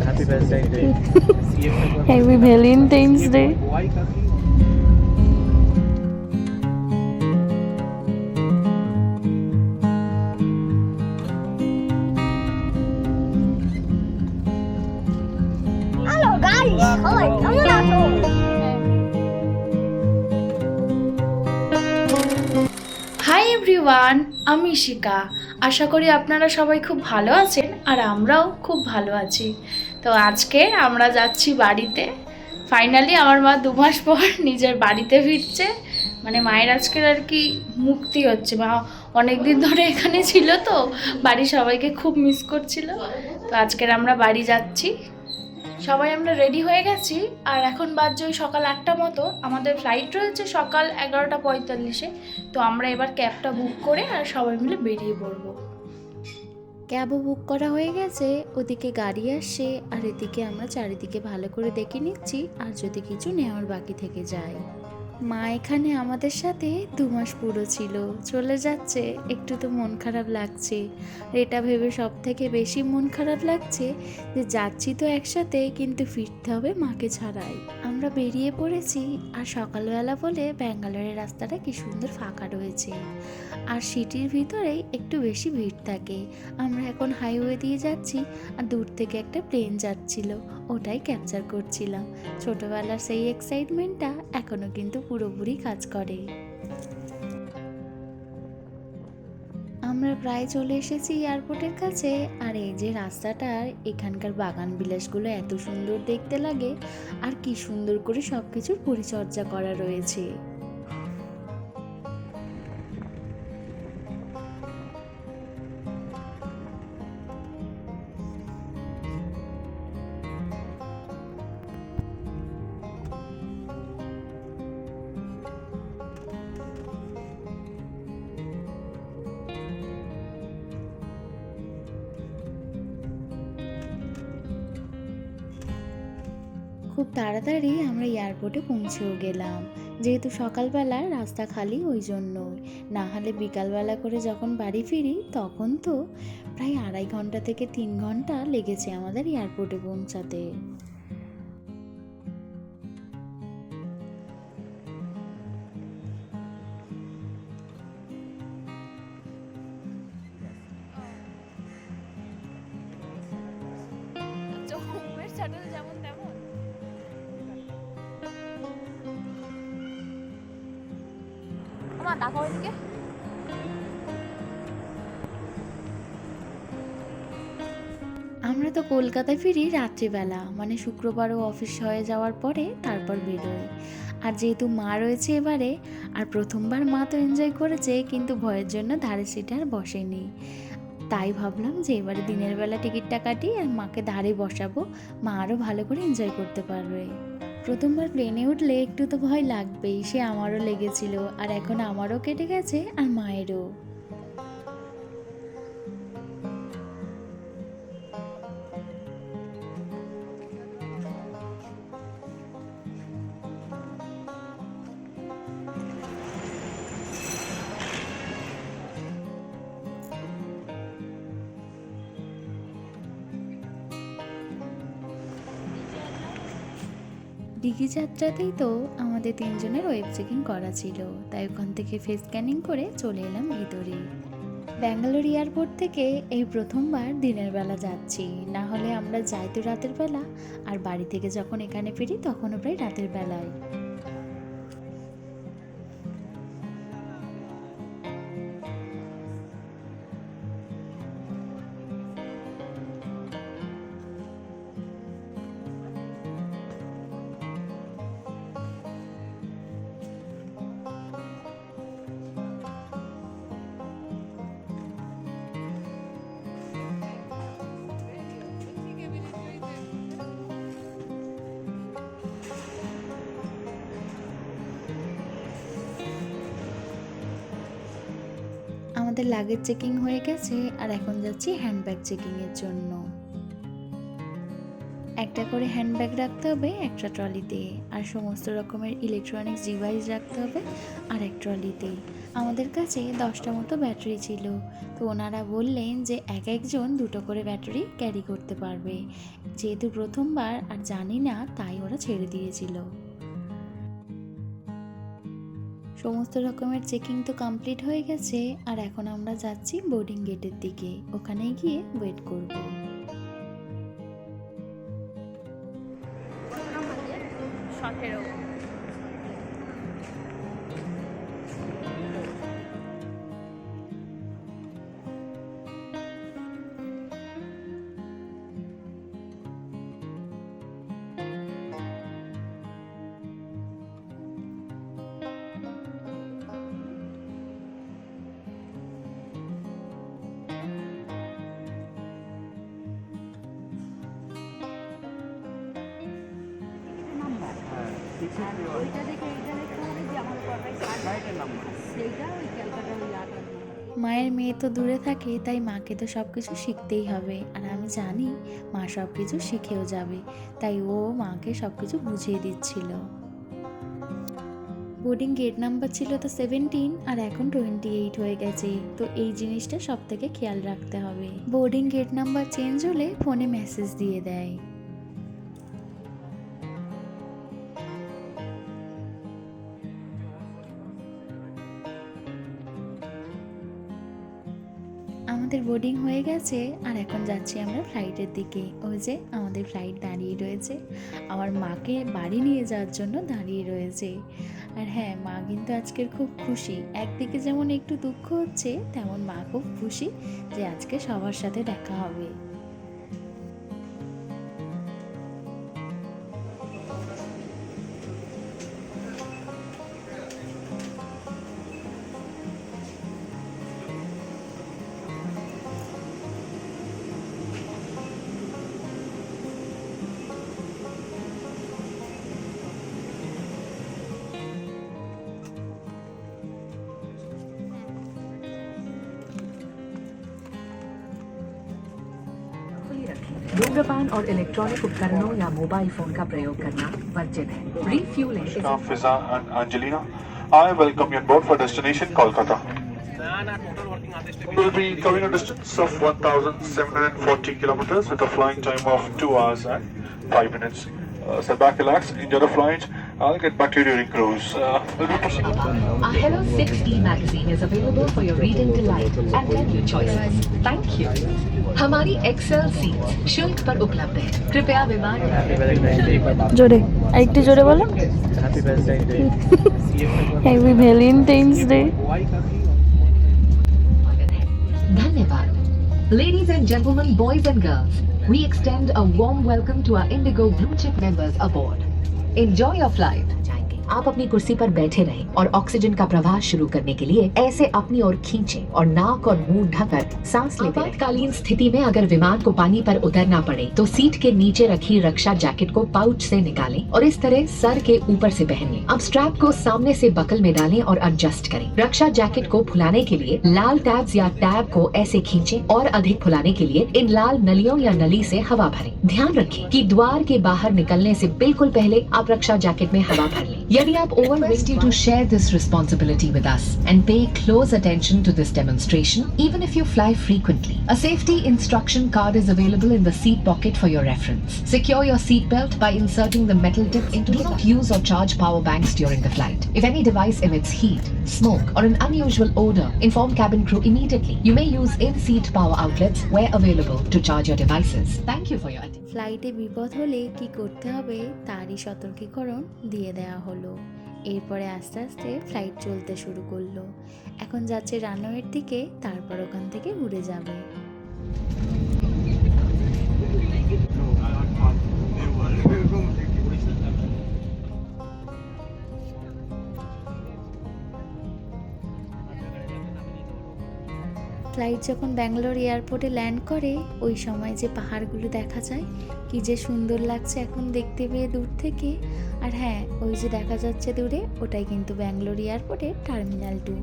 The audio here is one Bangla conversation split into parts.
Happy Valentine's Day. Happy Valentine's Day. Hello guys, সবাই কেমন আছো? হাই এভরিওয়ান, আমি শিকা। আশা করি আপনারা সবাই খুব ভালো আছেন আর আমরাও খুব ভালো আছি। তো আজকে আমরা যাচ্ছি বাড়িতে। ফাইনালি আমার মা 2 মাস পর নিজের বাড়িতে ফিরছে। মানে মায়ের আজকের আর কি মুক্তি হচ্ছে। মা অনেক দিন ধরে এখানে ছিল, তো বাড়ির সবাইকে খুব মিস করছিল। তো আজকের আমরা বাড়ি যাচ্ছি। সবাই আমরা রেডি হয়ে গেছি আর এখন বাজছে ওই সকাল 8টা মতো। আমাদের ফ্লাইট রয়েছে সকাল 11:45-এ। তো আমরা এবার ক্যাবটা বুক করে আর সবাই মিলে বেরিয়ে পড়বো। ক্যাবও বুক করা হয়ে গেছে, ওদিকে গাড়ি আসছে আর এদিকে আমরা চারিদিকে ভালো করে দেখে নিচ্ছি আর যদি কিছু নেওয়ার বাকি থেকে যায়। মা এখানে আমাদের সাথে 2 মাস পুরো ছিল, চলে যাচ্ছে, একটু তো মন খারাপ লাগছে। এটা ভেবে সব থেকে বেশি মন খারাপ লাগছে যে যাচ্ছি তো একসাথে, কিন্তু ফিরতে হবে মাকে ছাড়াই। আমরা বেরিয়ে পড়েছি আর সকালবেলা বলে ব্যাঙ্গালোরের রাস্তাটা কি সুন্দর ফাঁকা রয়েছে আর সিটির ভিতরেই একটু বেশি ভিড় থাকে। আমরা এখন হাইওয়ে দিয়ে যাচ্ছি আর দূর থেকে একটা প্লেন যাচ্ছিল, ওটাই ক্যাপচার করছিলাম। ছোটবেলার সেই এক্সাইটমেন্টটা এখনো কিন্তু পুরোপুরি কাজ করে। আমরা প্রায় চলে এসেছি এয়ারপোর্টের কাছে। আর এই যে রাস্তাটার এখানকার বাগান বিলাসগুলো এত সুন্দর দেখতে লাগে আর কি সুন্দর করে সব কিছুর পরিচর্যা করা রয়েছে। খুব তাড়াতাড়ি আমরা এয়ারপোর্টে পৌঁছেও গেলাম, যেহেতু সকালবেলা রাস্তা খালি ওই জন্যই। না হলে বিকালবেলা করে যখন বাড়ি ফিরি তখন তো প্রায় 2.5 ঘন্টা থেকে 3 ঘন্টা লেগেছে আমাদের এয়ারপোর্টে পৌঁছাতে। আমার দেখো ওইদিকে। আমরা তো কলকাতায় ফিরি রাত্রিবেলা, মানে শুক্রবারও অফিস হয়ে যাওয়ার পরে তারপর বেরোই। আর যেহেতু মা রয়েছে এবারে, আর প্রথমবার মা তো এনজয় করেছে, কিন্তু ভয়ের জন্য ধারে সিটে আর বসেনি। তাই ভাবলাম যে এবারে দিনের বেলা টিকিটটা কাটি আর মাকে ধারে বসাবো, মা আরও ভালো করে এনজয় করতে পারবে। প্রথমবার প্লেনে উঠলে একটু তো ভয় লাগবেই, সে আমারও লেগেছিল আর এখন আমারও কেটে গেছে আর মায়েরও। দীঘি যাত্রাতেই তো আমাদের 3 জনের ওয়েব চেকিং করা ছিল, তাই ওখান থেকে ফেস স্ক্যানিং করে চলে এলাম ভিতরে। ব্যাঙ্গালোর এয়ারপোর্ট থেকে এই প্রথমবার দিনের বেলা যাচ্ছি, না হলে আমরা যাই তো রাতের বেলা, আর বাড়ি থেকে যখন এখানে ফিরি তখনও প্রায় রাতের বেলায়। আমাদের লাগেজ চেকিং হয়ে গেছে আর এখন যাচ্ছি হ্যান্ডব্যাগ চেকিংয়ের জন্য। একটা করে হ্যান্ডব্যাগ রাখতে হবে একটা ট্রলিতে, আর সমস্ত রকমের ইলেকট্রনিক্স ডিভাইস রাখতে হবে আর এক ট্রলিতে। আমাদের কাছে 10টা মতো ব্যাটারি ছিল, তো ওনারা বললেন যে এক একজন 2টো করে ব্যাটারি ক্যারি করতে পারবে। যেহেতু প্রথমবার আর জানি না, তাই ওরা ছেড়ে দিয়েছিল। সমস্ত রকমের চেকিং তো কমপ্লিট হয়ে গেছে, আর এখন আমরা যাচ্ছি বোর্ডিং গেটের দিকে। ওখানে গিয়ে ওয়েট করব। মায়ের মেয়ে তো দূরে থাকে, তাই মাকে তো সব কিছু শিখতেই হবে, আর আমি জানি মা সব কিছু শিখেও যাবে, তাই ও মাকে সব কিছু বুঝিয়ে দিচ্ছিল। বোর্ডিং গেট নাম্বার ছিল তো 17, আর এখন 28 হয়ে গেছে, তো এই জিনিসটা সব থেকে খেয়াল রাখতে হবে। বোর্ডিং গেট নাম্বার চেঞ্জ হলে ফোনে মেসেজ দিয়ে দেয়। আমাদের বোর্ডিং হয়ে গেছে, আর এখন যাচ্ছি আমরা ফ্লাইটের দিকে। ওই যে আমাদের ফ্লাইট দাঁড়িয়ে রয়েছে, আমার মাকে বাড়ি নিয়ে যাওয়ার জন্য দাঁড়িয়ে রয়েছে। আর হ্যাঁ, মা কিন্তু আজকের খুব খুশি। একদিকে যেমন একটু দুঃখ হচ্ছে, তেমন মা খুব খুশি যে আজকে সবার সাথে দেখা হবে। धूम्रपान और इलेक्ट्रॉनिक उपकरणों या मोबाइल फोन का प्रयोग करना वर्जित है। Refuelling Fiza and Angelina, I welcome you on board for destination Kolkata. We'll be covering a distance of 1,740 kilometers with a flying time of 2 hours and 5 minutes. Sit back, relax, enjoy the flight. I'll get back to you during cruise. We'll be proceeding. Our Hello 6E magazine is available for your reading delight and menu choices. Thank you. हमारी एक्सेल सीट्स शुल्क पर उपलब्ध है। कृपया विमान জোরে আরেকটু জোরে বলো। Happy Valentine's day. धन्यवाद। Ladies and gentlemen, boys and girls, we extend a warm welcome to our Indigo Blue Chip members aboard. Enjoy your flight. आप अपनी कुर्सी पर बैठे रहें और ऑक्सीजन का प्रवाह शुरू करने के लिए ऐसे अपनी ओर खींचें और नाक और मुंह ढककर सांस लेते रहें। आपातकालीन स्थिति में अगर विमान को पानी पर उतरना पड़े तो सीट के नीचे रखी रक्षा जैकेट को पाउच से निकालें और इस तरह सर के ऊपर से पहन लें। अब स्ट्रैप को सामने से बकल में डालें और एडजस्ट करें। रक्षा जैकेट को फुलाने के लिए लाल टैब्स या टैब को ऐसे खींचें और अधिक फुलाने के लिए इन लाल नलियों या नली से हवा भरें। ध्यान रखें कि द्वार के बाहर निकलने से बिल्कुल पहले आप रक्षा जैकेट में हवा भर लें। यदि आप request you to share this responsibility with us and pay close attention to this demonstration even if you fly frequently. A safety instruction card is available in the seat pocket for your reference. Secure your seat belt by inserting the metal tip into it. Do not use or charge power banks during the flight. If any device emits heat, smoke or an unusual odor, inform cabin crew immediately. You may use in-seat power outlets where available to charge your devices. Thank you for your attention. ফ্লাইটে বিপদ হলে কি করতে হবে তারই সতর্কীকরণ দিয়ে দেওয়া হলো। এরপরে আস্তে আস্তে ফ্লাইট চলতে শুরু করলো। এখন যাচ্ছে রানওয়ের দিকে, তারপর ওখান থেকে উড়ে যাবে। ফ্লাইট যখন ব্যাঙ্গালোর এয়ারপোর্টে ল্যান্ড করে ওই সময় যে পাহাড়গুলো দেখা যায় কি যে সুন্দর লাগছে এখন দেখতে পেয়ে দূর থেকে। আর হ্যাঁ, ওই যে দেখা যাচ্ছে দূরে ওটাই কিন্তু ব্যাঙ্গালোর এয়ারপোর্টের টার্মিনাল 2।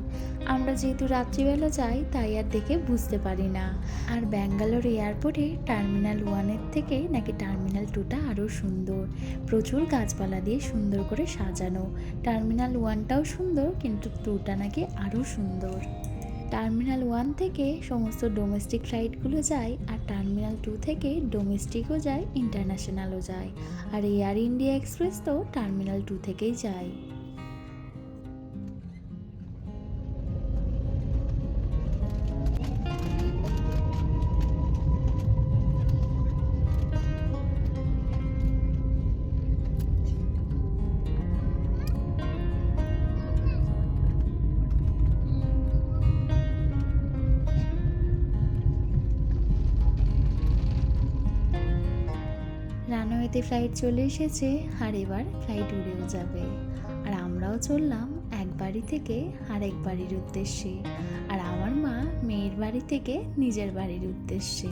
আমরা যেহেতু রাত্রিবেলা যাই তাই আর দেখে বুঝতে পারি না। আর ব্যাঙ্গালোর এয়ারপোর্টে টার্মিনাল 1-এর থেকে নাকি টার্মিনাল 2টা আরও সুন্দর, প্রচুর গাছপালা দিয়ে সুন্দর করে সাজানো। টার্মিনাল 1টাও সুন্দর, কিন্তু 2টা নাকি আরও সুন্দর। টার্মিনাল 1 থেকে সমস্ত ডোমেস্টিক ফ্লাইটগুলো যায়, আর টার্মিনাল 2 থেকে ডোমেস্টিকও যায়, ইন্টারন্যাশনালও যায়। আর এয়ার ইন্ডিয়া এক্সপ্রেস তো টার্মিনাল 2 থেকেই যায়। রানওয়েতে ফ্লাইট চলে এসেছে, আর এবার ফ্লাইট উড়েও যাবে। আর আমরাও চললাম এক বাড়ি থেকে আরেক বাড়ির উদ্দেশ্যে, আর আমার মা মেয়ের বাড়ি থেকে নিজের বাড়ির উদ্দেশ্যে।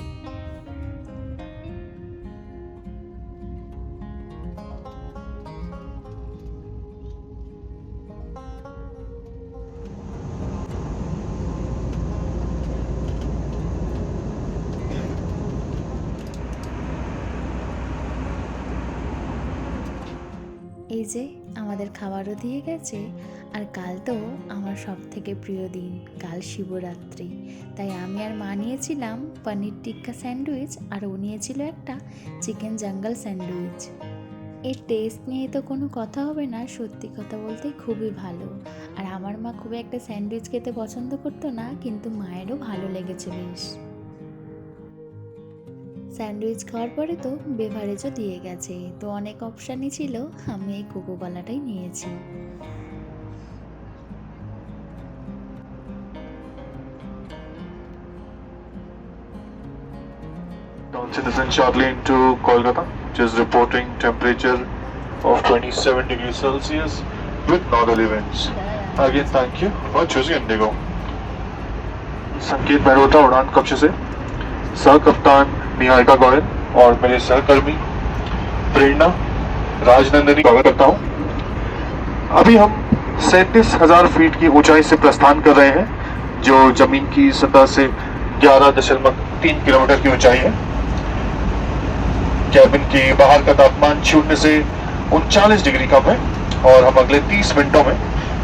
এই যে আমাদের খাবারও দিয়ে গেছে। আর কাল তো আমার সব থেকে প্রিয় দিন, কাল শিবরাত্রি। তাই আমি আর মা নিয়েছিলাম পনির টিক্কা স্যান্ডউইচ, আর ও নিয়েছিল একটা চিকেন জাঙ্গল স্যান্ডউইচ। এর টেস্ট নিয়ে তো কোনো কথা হবে না, সত্যি কথা বলতে খুবই ভালো। আর আমার মা খুব একটা স্যান্ডউইচ খেতে পছন্দ করতো না, কিন্তু মায়েরও ভালো লেগেছে বেশ। স্যান্ডউইচ খাওয়ার পরে তো বেভারেজও দিয়ে গেছে, তো অনেক অপশানই ছিল, আমি এই কোকোকলাটাই নিয়েছি। Launch is shortly into Kolkata, which is reporting temperature of 27 degrees Celsius with northerly winds. Again, thank you for choosing Indigo. संकेत मेहरोत्रा उड़ान कक्ष से सह कप्तान निहारिका गोयल और मेरे सहकर्मी प्रेरणा राजनंदनी स्वागत करता हूँ। अभी हम 37,000 फीट की ऊंचाई से प्रस्थान कर रहे हैं, जो जमीन की सतह से 11.3 किलोमीटर की ऊंचाई है। कैबिन के बाहर का तापमान 0 से 39 डिग्री कम है, और हम अगले 30 मिनटों में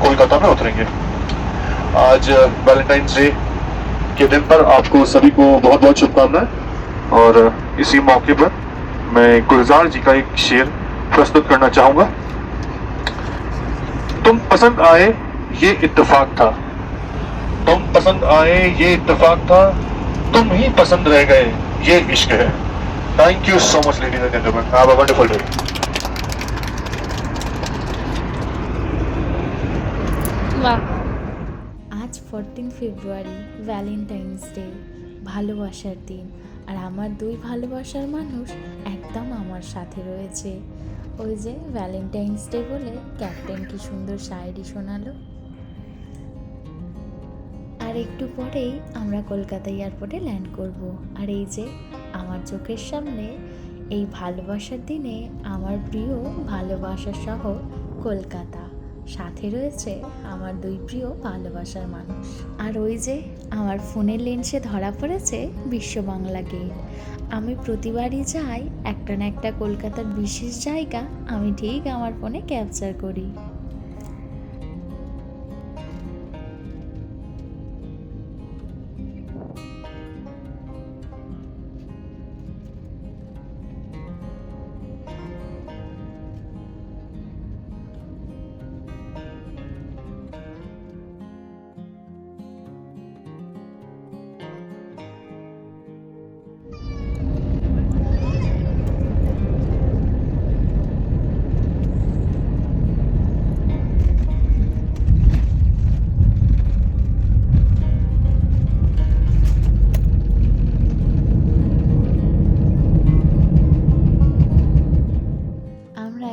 कोलकाता में उतरेंगे। आज वैलेंटाइंस डे के दिन पर आपको सभी को बहुत बहुत शुभकामनाएं। और इसी मौके पर मैं गुलजार जी का एक शेर प्रस्तुत करना चाहूंगा। तुम पसंद आए ये इत्तेफाक था, तुम पसंद आए ये इत्तेफाक था, तुम ही पसंद रह गए ये इश्क है। Thank you so much ladies and gentleman, have a wonderful day. বাহ, আজ 14 ফেব্রুয়ারি, ভ্যালেন্টাইন্স ডে, ভালোবাসার দিন। আর আমার দুই ভালোবাসার মানুষ একদম আমার সাথে রয়েছে। ওই যে ভ্যালেন্টাইন্স ডে বলে ক্যাপ্টেন কি সুন্দর শায়েরি শোনালো। আর একটু পরেই আমরা কলকাতা এয়ারপোর্টে ল্যান্ড করব। আর এই যে আমার চোখের সামনে এই ভালোবাসার দিনে আমার প্রিয় ভালোবাসার শহর কলকাতা, সাথে রয়েছে আমার দুই প্রিয় ভালোবাসার মানুষ। আর ওই যে আমার ফোনের লেন্সে ধরা পড়েছে বিশ্ব বাংলা গেট। আমি প্রতিবারই যাই একটা না একটা কলকাতার বিশেষ জায়গা আমি ঠিক আমার ফোনে ক্যাপচার করি।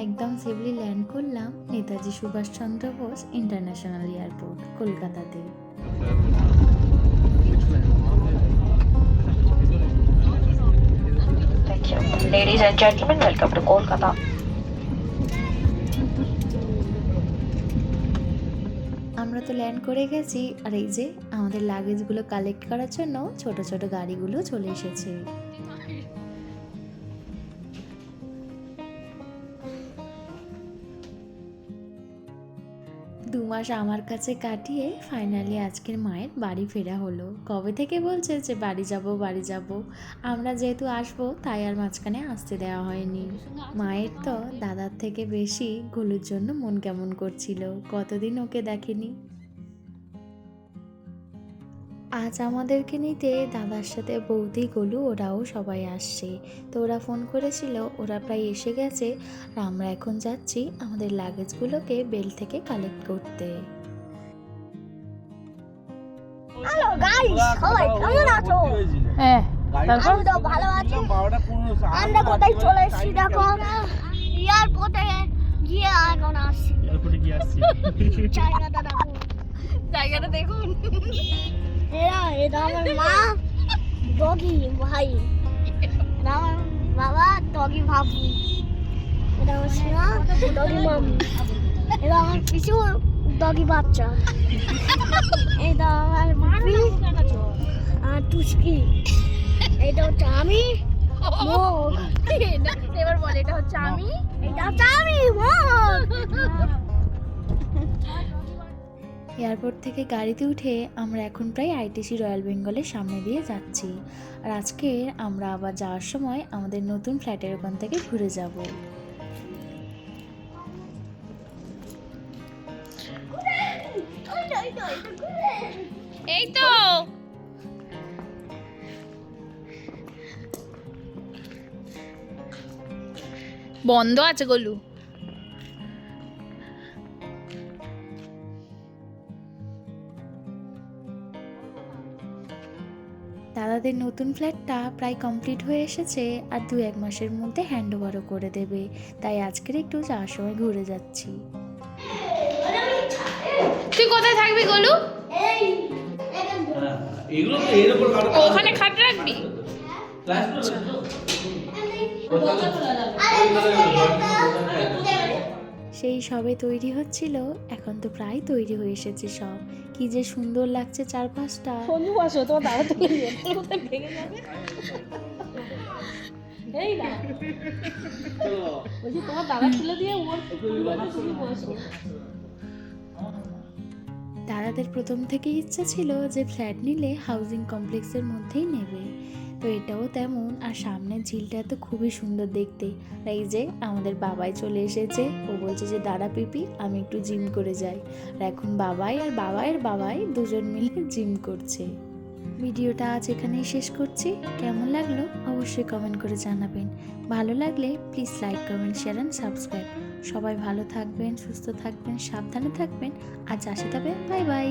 একদম সেফলি ল্যান্ড করলাম নেতাজি সুভাষচন্দ্র বোস ইন্টারন্যাশনাল এয়ারপোর্ট কলকাতাতে। Thank you. Ladies and gentlemen, welcome to Kolkata. আমরা তো ল্যান্ড করে গেছি, আর এই যে আমাদের লাগেজগুলো কালেক্ট করার জন্য ছোট ছোট গাড়িগুলো চলে এসেছে। 2 মাস আমার কাছে কাটিয়ে ফাইনালি আজকের মায়ের বাড়ি ফেরা হলো। কবে থেকে বলছে যে বাড়ি যাব। আমরা যেহেতু আসবো তাই আর মাঝখানে আসতে দেওয়া হয়নি। মায়ের তো দাদার থেকে বেশি গোলুর জন্য মন কেমন করছিল, কতদিন ওকে দেখেনি। আজ আমাদেরকে নিতে দাদার সাথে বৌদি গোলু ওরাও সবাই আসছে। তো ওরা ফোন করেছিল, ওরা প্রায় এসে গেছে, আর আমরা এখন যাচ্ছি আমাদের লাগেজগুলোকে বেল থেকে কালেক্ট করতে। হ্যালো গাইস, সবাই কেমন আছো? হ্যাঁ, আমি তো ভালো আছি। আমরা কোথায় চলে এসেছি দেখো, এয়ারপোর্টে গিয়ে এখন আসছি। জায়গাটা দেখো, জায়গাটা দেখুন। এটা আমার মা, ডগি ভাই, এটা আমার বাবা, ডগি ভাবু, এটা আমার সোনা, ডগি মামু, এটা আমার পিছু, ডগি বাচ্চা, এটা আমার মামি আর টুস্কি, এটা হচ্ছে আমি, এবার বলে এটা হচ্ছে আমি। এটা হচ্ছে আমি মোর। এয়ারপোর্ট থেকে গাড়িতে উঠে আমরা এখন প্রায় আইটিসি রয়্যাল বেঙ্গলের সামনে দিয়ে যাচ্ছি। আর আজকে আমরা আবার যাওয়ার সময় আমাদের নতুন ফ্ল্যাটের ওখান থেকে ঘুরে যাব। এই তো বন্ধ আছে গোলু। দাদাদের নতুন ফ্ল্যাটটা প্রায় কমপ্লিট হয়ে এসেছে, আর 2-1 মাসের মধ্যে হ্যান্ড ওভারও করে দেবে। তাই আজকের একটু যাওয়ার সময় ঘুরে যাচ্ছি। তুই কোথায় থাকবি গোলু? ওখানে খাট রাখবি? সেই সবে তৈরি হচ্ছিল, এখন তো প্রায় তৈরি হয়ে এসেছে সব। কি যে সুন্দর লাগছে চারপাশটা। দাদাদের প্রথম থেকেই ইচ্ছা ছিল যে ফ্ল্যাট নিলে হাউজিং কমপ্লেক্সের মধ্যেই নেবে। তো এটাও তেমন, আর সামনের ঝিলটা তো খুবই সুন্দর দেখতে। আর এই যে আমাদের বাবাই চলে এসেছে, ও বলছে যে দাঁড়া পিপি, আমি একটু জিম করে যাই। আর এখন বাবাই দুজন মিলে জিম করছে। ভিডিওটা আজ এখানেই শেষ করছি। কেমন লাগলো অবশ্যই কমেন্ট করে জানাবেন। ভালো লাগলে please like, comment, share and subscribe. সবাই ভালো থাকবেন, সুস্থ থাকবেন, সাবধানে থাকবেন। আজ আসি তবে, বাই বাই।